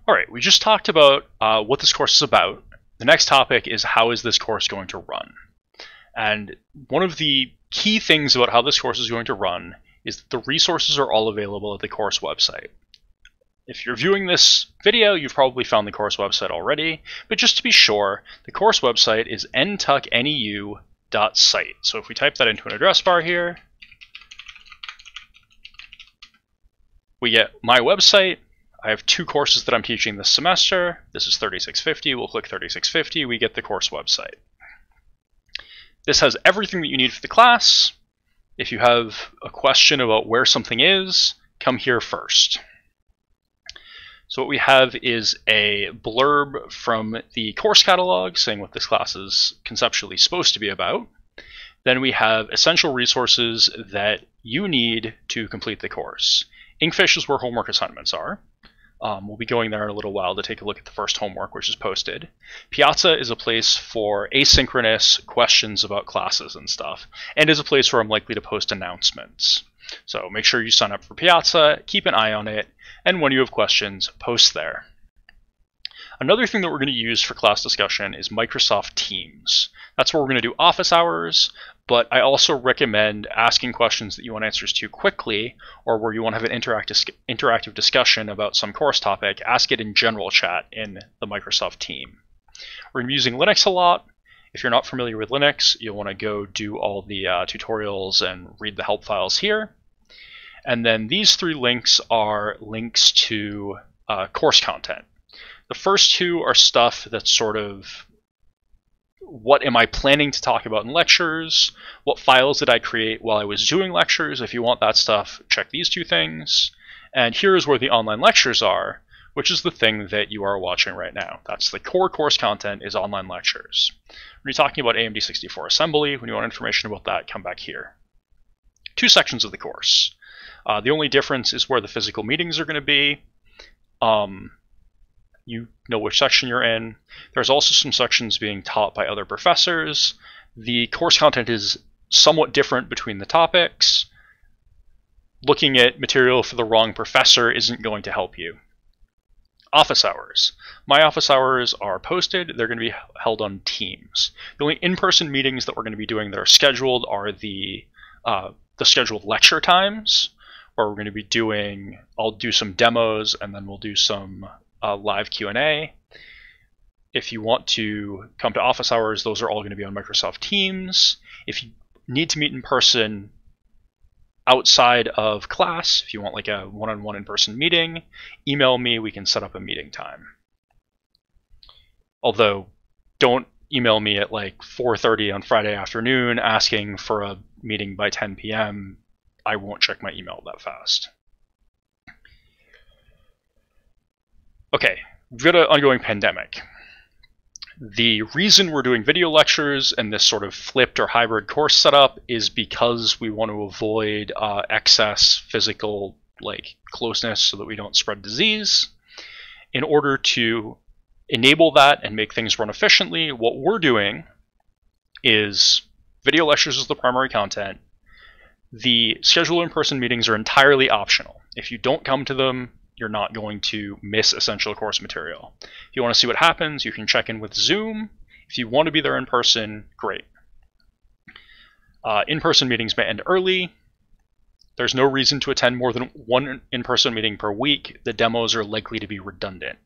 All right, we just talked about what this course is about. The next topic is how is this course going to run? And one of the key things about how this course is going to run is that the resources are all available at the course website. If you're viewing this video, you've probably found the course website already, but just to be sure, the course website is ntuckneu.site. So if we type that into an address bar here, we get my website. I have two courses that I'm teaching this semester. This is 3650. We'll click 3650. We get the course website. This has everything that you need for the class. If you have a question about where something is, come here first. So what we have is a blurb from the course catalog saying what this class is conceptually supposed to be about. Then we have essential resources that you need to complete the course. Inkfish is where homework assignments are. We'll be going there in a little while to take a look at the first homework, which is posted. Piazza is a place for asynchronous questions about classes and stuff, and is a place where I'm likely to post announcements. So make sure you sign up for Piazza, keep an eye on it, and when you have questions, post there. Another thing that we're going to use for class discussion is Microsoft Teams. That's where we're going to do office hours, but I also recommend asking questions that you want answers to quickly, or where you want to have an interactive discussion about some course topic, ask it in general chat in the Microsoft team. We're going to be using Linux a lot. If you're not familiar with Linux, you'll want to go do all the tutorials and read the help files here. And then these three links are links to course content. The first two are stuff that's sort of what am I planning to talk about in lectures, what files did I create while I was doing lectures. If you want that stuff, check these two things. And here is where the online lectures are, which is the thing that you are watching right now. That's the core course content is online lectures. When you're talking about AMD64 assembly, when you want information about that, come back here. Two sections of the course. The only difference is where the physical meetings are going to be. You know which section you're in. There's also some sections being taught by other professors. The course content is somewhat different between the topics. Looking at material for the wrong professor isn't going to help you. Office hours. My office hours are posted. They're going to be held on Teams. The only in-person meetings that we're going to be doing that are scheduled are the scheduled lecture times, where we're going to be doing, I'll do some demos and then we'll do some live Q&A. If you want to come to office hours, those are all going to be on Microsoft Teams. If you need to meet in person outside of class, if you want like a one-on-one in-person meeting, email me, we can set up a meeting time. Although, don't email me at like 4:30 on Friday afternoon asking for a meeting by 10 p.m. I won't check my email that fast. Okay, we've got an ongoing pandemic. The reason we're doing video lectures and this sort of flipped or hybrid course setup is because we want to avoid excess physical closeness so that we don't spread disease. In order to enable that and make things run efficiently, what we're doing is video lectures is the primary content. The scheduled in-person meetings are entirely optional. If you don't come to them, you're not going to miss essential course material. If you want to see what happens, you can check in with Zoom. If you want to be there in person, great. In-person meetings may end early. There's no reason to attend more than one in-person meeting per week. The demos are likely to be redundant.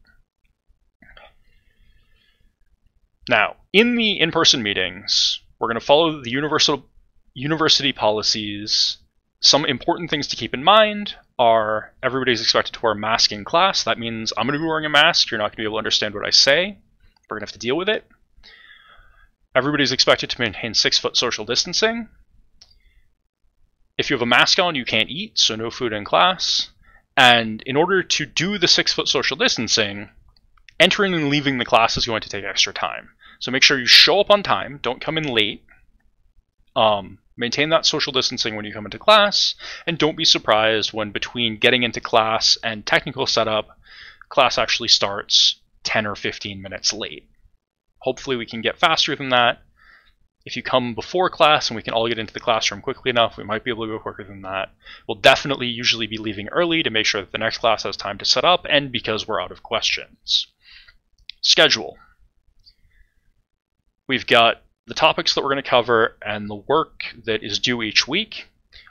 Now, in the in-person meetings, we're going to follow the university policies. Some important things to keep in mind are everybody's expected to wear a mask in class. That means I'm going to be wearing a mask. You're not going to be able to understand what I say. We're going to have to deal with it. Everybody's expected to maintain 6-foot social distancing. If you have a mask on, you can't eat, so no food in class. And in order to do the 6-foot social distancing, entering and leaving the class is going to take extra time. So make sure you show up on time. Don't come in late. Maintain that social distancing when you come into class, and don't be surprised when between getting into class and technical setup, class actually starts 10 or 15 minutes late. Hopefully we can get faster than that. If you come before class and we can all get into the classroom quickly enough, we might be able to go quicker than that. We'll definitely usually be leaving early to make sure that the next class has time to set up, and because we're out of questions. Schedule. We've got the topics that we're going to cover and the work that is due each week.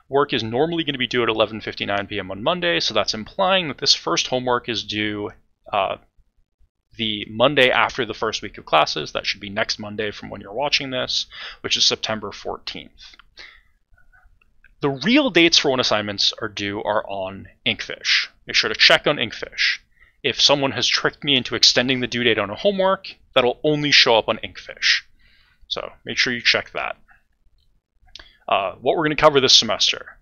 Work is normally going to be due at 11:59 p.m. on Monday, so that's implying that this first homework is due the Monday after the first week of classes. That should be next Monday from when you're watching this, which is September 14th. The real dates for when assignments are due are on Inkfish. Make sure to check on Inkfish. If someone has tricked me into extending the due date on a homework, that'll only show up on Inkfish. So make sure you check that. What we're going to cover this semester: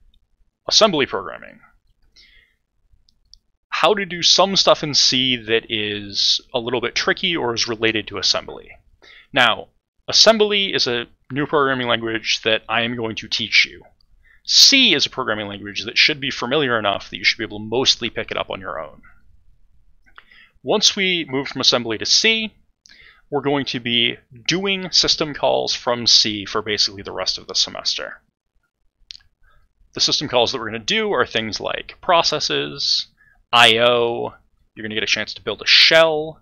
assembly programming. How to do some stuff in C that is a little bit tricky or is related to assembly. Now, assembly is a new programming language that I am going to teach you. C is a programming language that should be familiar enough that you should be able to mostly pick it up on your own. Once we move from assembly to C, we're going to be doing system calls from C for basically the rest of the semester. The system calls that we're going to do are things like processes, I/O. You're going to get a chance to build a shell.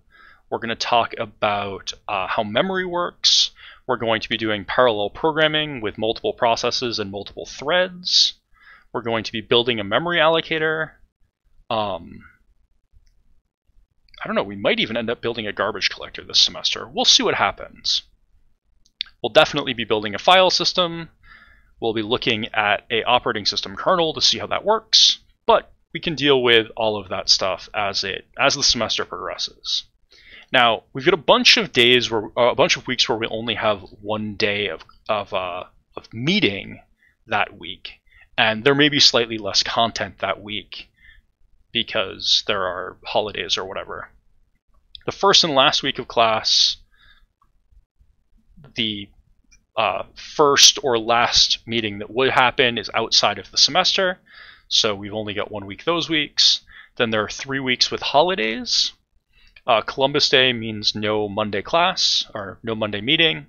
We're going to talk about how memory works. We're going to be doing parallel programming with multiple processes and multiple threads. We're going to be building a memory allocator. I don't know, we might even end up building a garbage collector this semester. We'll see what happens. We'll definitely be building a file system. We'll be looking at an operating system kernel to see how that works, but we can deal with all of that stuff as the semester progresses. Now, we've got a bunch of days where a bunch of weeks where we only have one day of meeting that week, and there may be slightly less content that week because there are holidays or whatever. The first and last week of class, the first or last meeting that would happen is outside of the semester, so we've only got 1 week those weeks. Then there are 3 weeks with holidays. Columbus Day means no Monday class or no Monday meeting.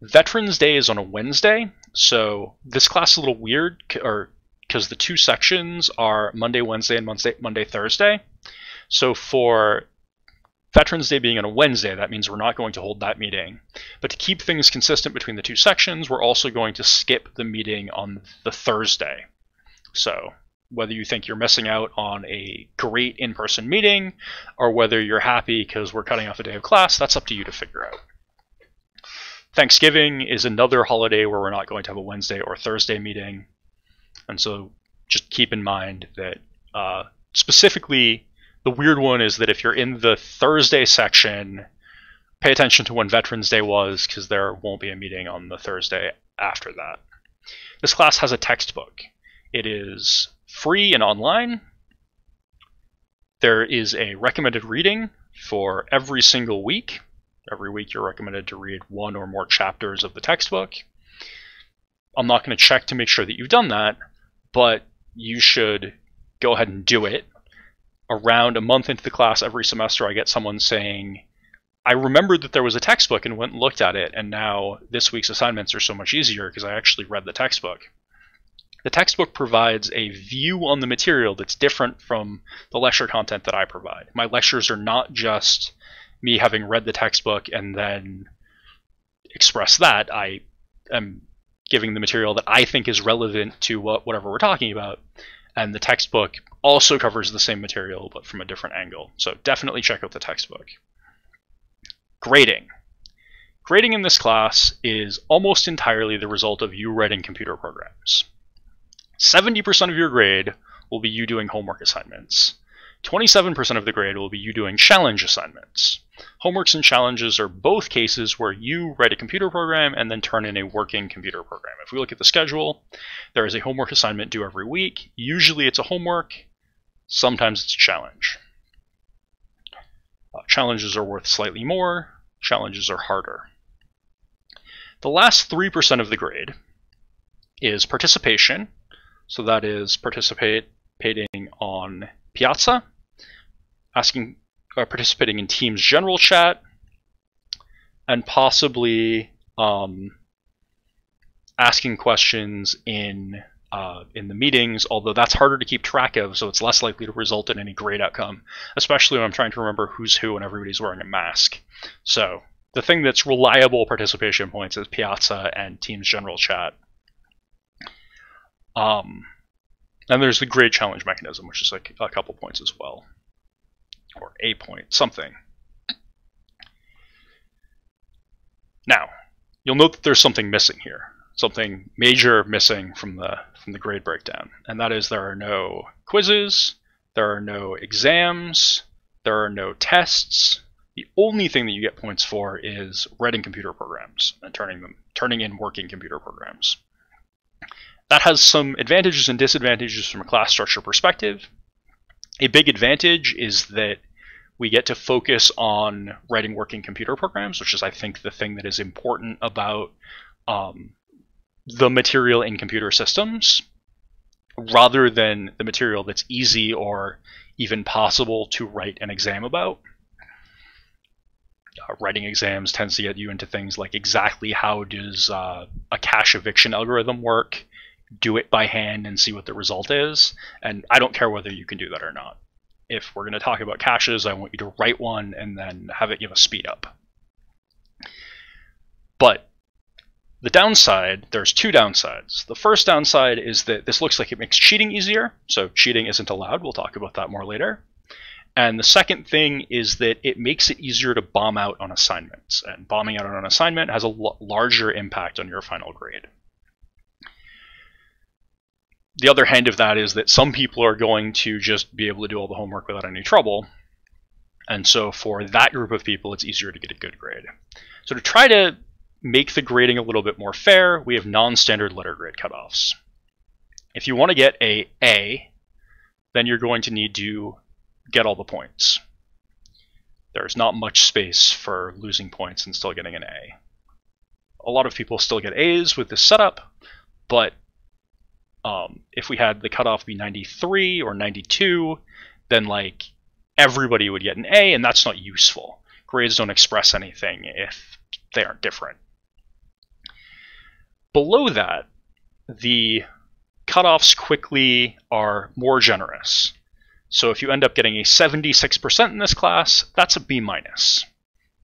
Veterans Day is on a Wednesday, so this class is a little weird because the two sections are Monday, Wednesday, and Monday, Thursday. So for Veterans Day being on a Wednesday, that means we're not going to hold that meeting. But to keep things consistent between the two sections, we're also going to skip the meeting on the Thursday. So whether you think you're missing out on a great in-person meeting, or whether you're happy because we're cutting off a day of class, that's up to you to figure out. Thanksgiving is another holiday where we're not going to have a Wednesday or Thursday meeting. And so just keep in mind that specifically, the weird one is that if you're in the Thursday section, pay attention to when Veterans Day was, because there won't be a meeting on the Thursday after that. This class has a textbook. It is free and online. There is a recommended reading for every single week. Every week you're recommended to read 1 or more chapters of the textbook. I'm not going to check to make sure that you've done that, but you should go ahead and do it. Around a month into the class every semester, I get someone saying, I remembered that there was a textbook and went and looked at it, and now this week's assignments are so much easier because I actually read the textbook. The textbook provides a view on the material that's different from the lecture content that I provide. My lectures are not just me having read the textbook and then express that. I am giving the material that I think is relevant to whatever we're talking about, and the textbook also covers the same material but from a different angle. So definitely check out the textbook. Grading. Grading in this class is almost entirely the result of you writing computer programs. 70% of your grade will be you doing homework assignments. 27% of the grade will be you doing challenge assignments. Homeworks and challenges are both cases where you write a computer program and then turn in a working computer program. If we look at the schedule, there is a homework assignment due every week. Usually it's a homework, sometimes it's a challenge. Challenges are worth slightly more, challenges are harder. The last 3% of the grade is participation. So that is participating on Piazza, participating in Teams general chat, and possibly asking questions in the meetings, although that's harder to keep track of, so it's less likely to result in any grade outcome, especially when I'm trying to remember who's who and everybody's wearing a mask. So the thing that's reliable participation points is Piazza and Teams general chat. And there's the grade challenge mechanism, which is like a couple points as well, or a point, something. Now, you'll note that there's something missing here, something major missing from the grade breakdown, and that is there are no quizzes, there are no exams, there are no tests. The only thing that you get points for is writing computer programs and turning in working computer programs. That has some advantages and disadvantages from a class structure perspective. A big advantage is that we get to focus on writing working computer programs, which is, I think, the thing that is important about the material in computer systems, rather than the material that's easy or even possible to write an exam about. Writing exams tends to get you into things like exactly how does a cache eviction algorithm work, do it by hand and see what the result is, and I don't care whether you can do that or not. If we're going to talk about caches, I want you to write one and then have it give a speed up. But the downside, there's two downsides. The first downside is that this looks like it makes cheating easier, so cheating isn't allowed. We'll talk about that more later. And the second thing is that it makes it easier to bomb out on assignments, and bombing out on an assignment has a larger impact on your final grade. The other hand of that is that some people are going to just be able to do all the homework without any trouble, and so for that group of people, it's easier to get a good grade. So to try to make the grading a little bit more fair, we have non-standard letter grade cutoffs. If you want to get an A, then you're going to need to get all the points. There's not much space for losing points and still getting an A. A lot of people still get A's with this setup, but if we had the cutoff be 93 or 92, then like everybody would get an A, and that's not useful. Grades don't express anything if they aren't different. Below that, the cutoffs quickly are more generous. So if you end up getting a 76% in this class, that's a B-,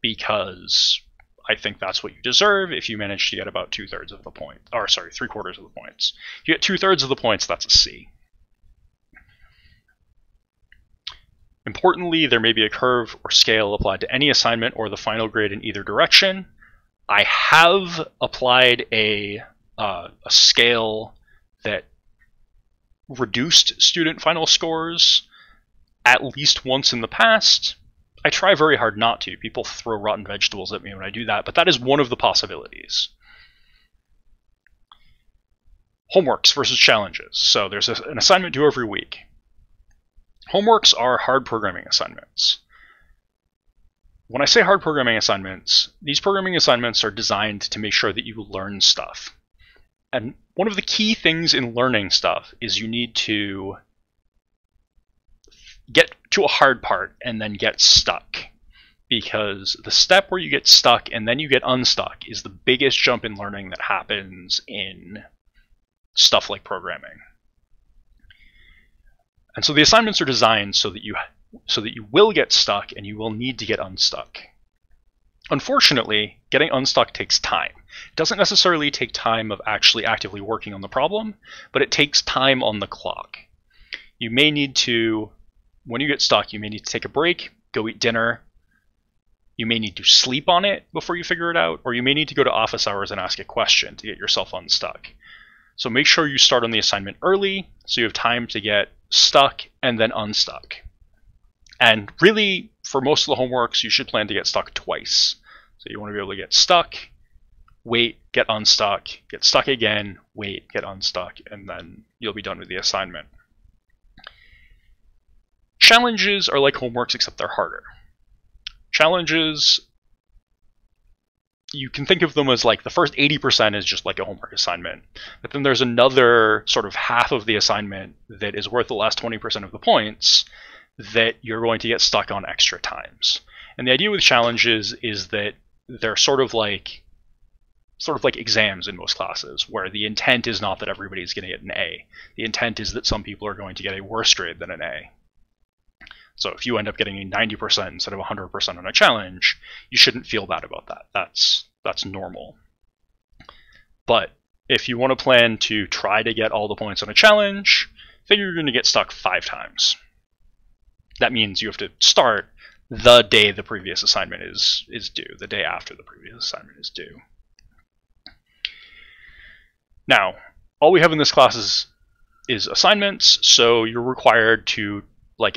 because I think that's what you deserve if you manage to get about 2/3 of the point, or sorry, 3/4 of the points. If you get 2/3 of the points, that's a C. Importantly, there may be a curve or scale applied to any assignment or the final grade in either direction. I have applied a scale that reduced student final scores at least once in the past. I try very hard not to. People throw rotten vegetables at me when I do that, but that is one of the possibilities. Homeworks versus challenges. So there's an assignment due every week. Homeworks are hard programming assignments. When I say hard programming assignments, these programming assignments are designed to make sure that you learn stuff. And one of the key things in learning stuff is you need to get to a hard part and then get stuck. Because the step where you get stuck and then you get unstuck is the biggest jump in learning that happens in stuff like programming. And so the assignments are designed so that you will get stuck and you will need to get unstuck. Unfortunately, getting unstuck takes time. It doesn't necessarily take time of actually actively working on the problem, but it takes time on the clock. You may need to, when you get stuck, you may need to take a break, go eat dinner. You may need to sleep on it before you figure it out, or you may need to go to office hours and ask a question to get yourself unstuck. So make sure you start on the assignment early so you have time to get stuck and then unstuck. And really, for most of the homeworks, you should plan to get stuck twice. So you want to be able to get stuck, wait, get unstuck, get stuck again, wait, get unstuck, and then you'll be done with the assignment. Challenges are like homeworks, except they're harder. Challenges, you can think of them as like the first 80% is just like a homework assignment. But then there's another sort of half of the assignment that is worth the last 20% of the points that you're going to get stuck on extra times. And the idea with challenges is that they're sort of like sort of like exams in most classes, where the intent is not that everybody's going to get an A. The intent is that some people are going to get a worse grade than an A. So if you end up getting a 90% instead of 100% on a challenge, you shouldn't feel bad about that. That's normal. But if you want to plan to try to get all the points on a challenge, figure you're going to get stuck 5 times. That means you have to start the day the previous assignment is due, the day after the previous assignment is due. Now, all we have in this class is assignments, so you're required to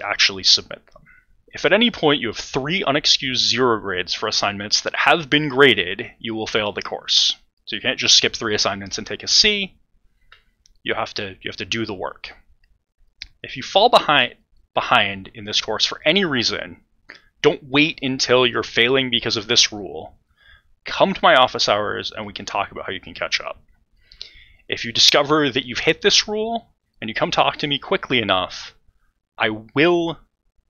actually submit them. If at any point you have 3 unexcused 0 grades for assignments that have been graded, you will fail the course. So you can't just skip 3 assignments and take a C. You have to do the work. If you fall behind in this course for any reason, don't wait until you're failing because of this rule. Come to my office hours and we can talk about how you can catch up. If you discover that you've hit this rule and you come talk to me quickly enough, I will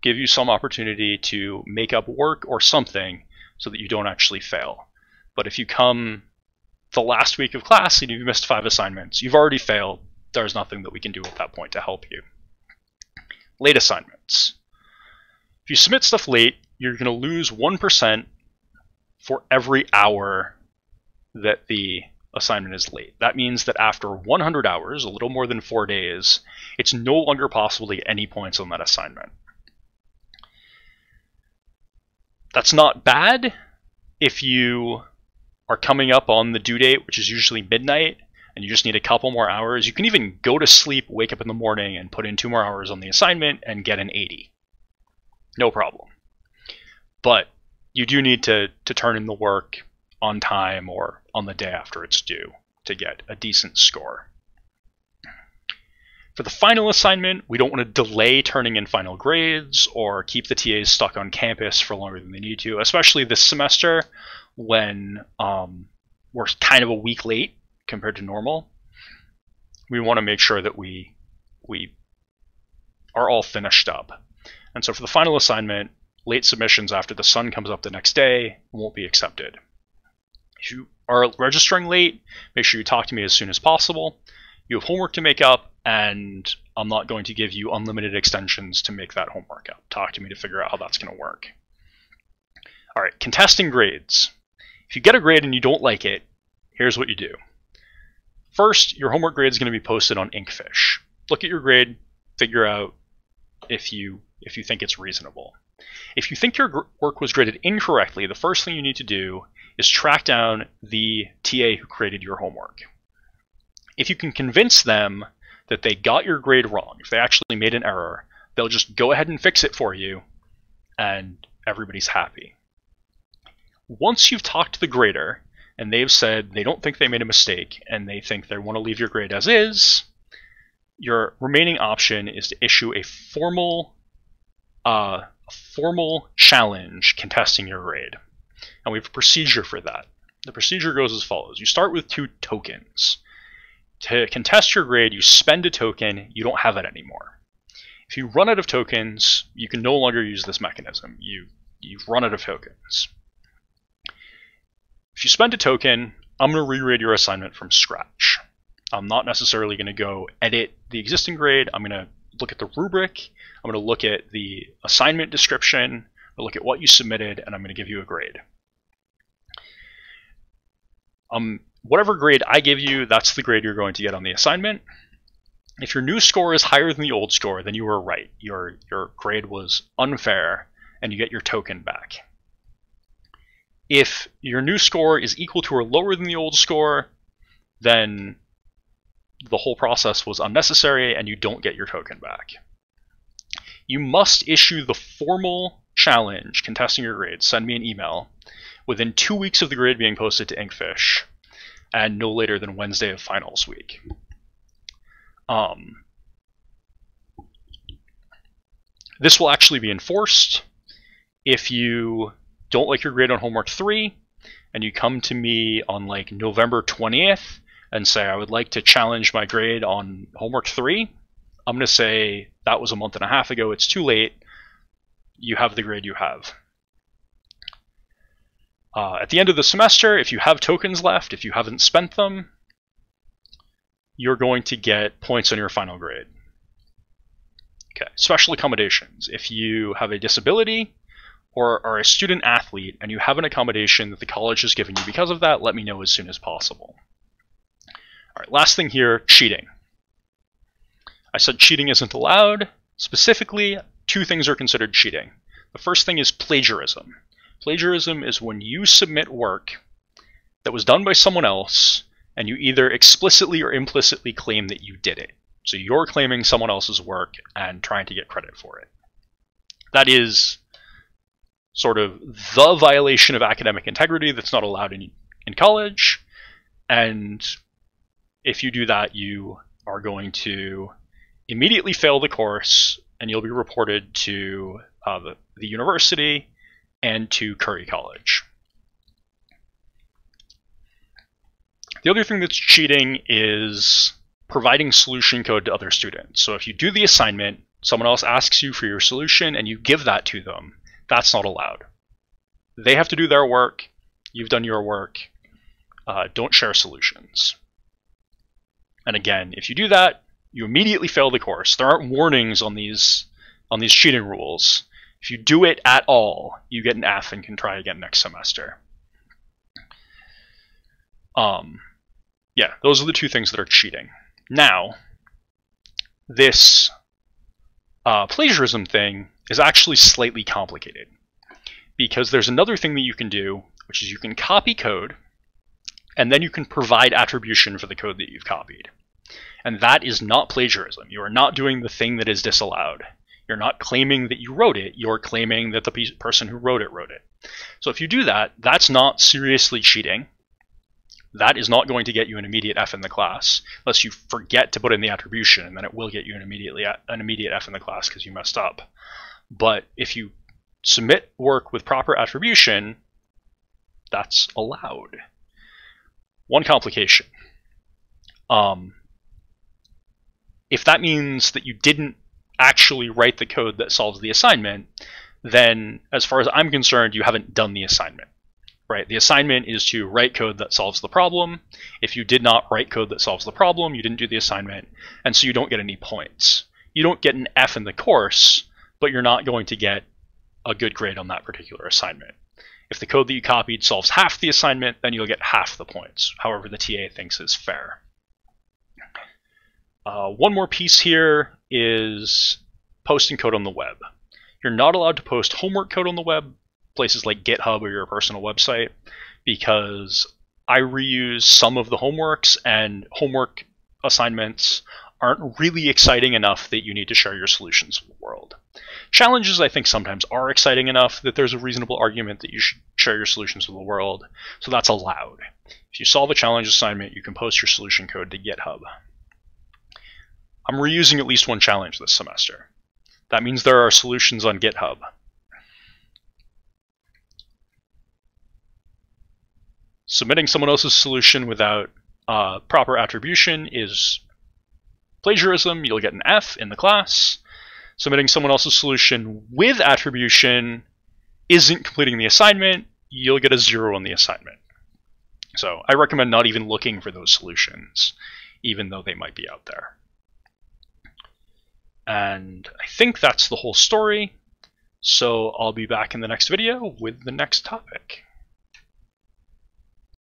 give you some opportunity to make up work or something so that you don't actually fail. But if you come the last week of class and you've missed 5 assignments, you've already failed. There's nothing that we can do at that point to help you. Late assignments. If you submit stuff late, you're going to lose 1% for every hour that the assignment is late. That means that after 100 hours, a little more than 4 days, it's no longer possible to get any points on that assignment. That's not bad if you are coming up on the due date, which is usually midnight, and you just need a couple more hours. You can even go to sleep, wake up in the morning, and put in 2 more hours on the assignment and get an 80. No problem. But you do need to turn in the work on time or on the day after it's due to get a decent score. For the final assignment, we don't want to delay turning in final grades or keep the TAs stuck on campus for longer than they need to, especially this semester when we're kind of a week late compared to normal. We want to make sure that we are all finished up. And so for the final assignment, late submissions after the sun comes up the next day won't be accepted. If you are registering late, make sure you talk to me as soon as possible. You have homework to make up, and I'm not going to give you unlimited extensions to make that homework up. Talk to me to figure out how that's going to work. All right, contesting grades. If you get a grade and you don't like it, here's what you do. First, your homework grade is going to be posted on Inkfish. Look at your grade, figure out if you think it's reasonable. If you think your work was graded incorrectly, the first thing you need to do is track down the TA who created your homework. If you can convince them that they got your grade wrong, if they actually made an error, they'll just go ahead and fix it for you, and everybody's happy. Once you've talked to the grader, and they've said they don't think they made a mistake, and they think they want to leave your grade as is, your remaining option is to issue a formal challenge contesting your grade. And we have a procedure for that. The procedure goes as follows. You start with 2 tokens. To contest your grade, you spend a token, you don't have it anymore. If you run out of tokens, you can no longer use this mechanism. You've run out of tokens. If you spend a token, I'm going to regrade your assignment from scratch. I'm not necessarily going to go edit the existing grade. I'm going to look at the rubric. I'm going to look at the assignment description. I'll look at what you submitted, and I'm going to give you a grade. Whatever grade I give you, that's the grade you're going to get on the assignment. If your new score is higher than the old score, then you were right. Your grade was unfair, and you get your token back. If your new score is equal to or lower than the old score, then the whole process was unnecessary and you don't get your token back. You must issue the formal challenge contesting your grade. Send me an email within 2 weeks of the grade being posted to Inkfish and no later than Wednesday of finals week. This will actually be enforced if you don't like your grade on homework 3 and you come to me on like November 20th and say, I would like to challenge my grade on homework 3, I'm going to say, that was a month and a half ago, it's too late, you have the grade you have. At the end of the semester, if you have tokens left, if you haven't spent them, you're going to get points on your final grade. Okay, special accommodations. If you have a disability or are a student athlete and you have an accommodation that the college has given you because of that, let me know as soon as possible. All right, last thing here, cheating. I said cheating isn't allowed. Specifically, two things are considered cheating. The first thing is plagiarism. Plagiarism is when you submit work that was done by someone else and you either explicitly or implicitly claim that you did it. So you're claiming someone else's work and trying to get credit for it. That is sort of the violation of academic integrity that's not allowed in college. And if you do that, you are going to immediately fail the course and you'll be reported to the university and to Curry College. The other thing that's cheating is providing solution code to other students. So if you do the assignment, someone else asks you for your solution and you give that to them, that's not allowed. They have to do their work, you've done your work, don't share solutions. And again, if you do that, you immediately fail the course. There aren't warnings on these cheating rules. If you do it at all, you get an F and can try again next semester. Yeah, those are the two things that are cheating. Now, this plagiarism thing is actually slightly complicated because there's another thing that you can do, which is you can copy code and then you can provide attribution for the code that you've copied. And that is not plagiarism. You are not doing the thing that is disallowed. You're not claiming that you wrote it, you're claiming that the person who wrote it. So if you do that, that's not seriously cheating. That is not going to get you an immediate F in the class, unless you forget to put in the attribution, and then it will get you an immediate F in the class because you messed up. But if you submit work with proper attribution, that's allowed. One complication. If that means that you didn't actually write the code that solves the assignment, then as far as I'm concerned, you haven't done the assignment. Right? The assignment is to write code that solves the problem. If you did not write code that solves the problem, you didn't do the assignment, and so you don't get any points. You don't get an F in the course, but you're not going to get a good grade on that particular assignment. If the code that you copied solves half the assignment, then you'll get half the points, however the TA thinks is fair. One more piece here is posting code on the web. You're not allowed to post homework code on the web, places like GitHub or your personal website, because I reuse some of the homeworks, and homework assignments aren't really exciting enough that you need to share your solutions with the world. Challenges, I think, sometimes are exciting enough that there's a reasonable argument that you should share your solutions with the world, so that's allowed. If you solve a challenge assignment, you can post your solution code to GitHub. I'm reusing at least one challenge this semester. That means there are solutions on GitHub. Submitting someone else's solution without proper attribution is plagiarism. You'll get an F in the class. Submitting someone else's solution with attribution isn't completing the assignment. You'll get a 0 on the assignment. So I recommend not even looking for those solutions, even though they might be out there. And I think that's the whole story. So I'll be back in the next video with the next topic.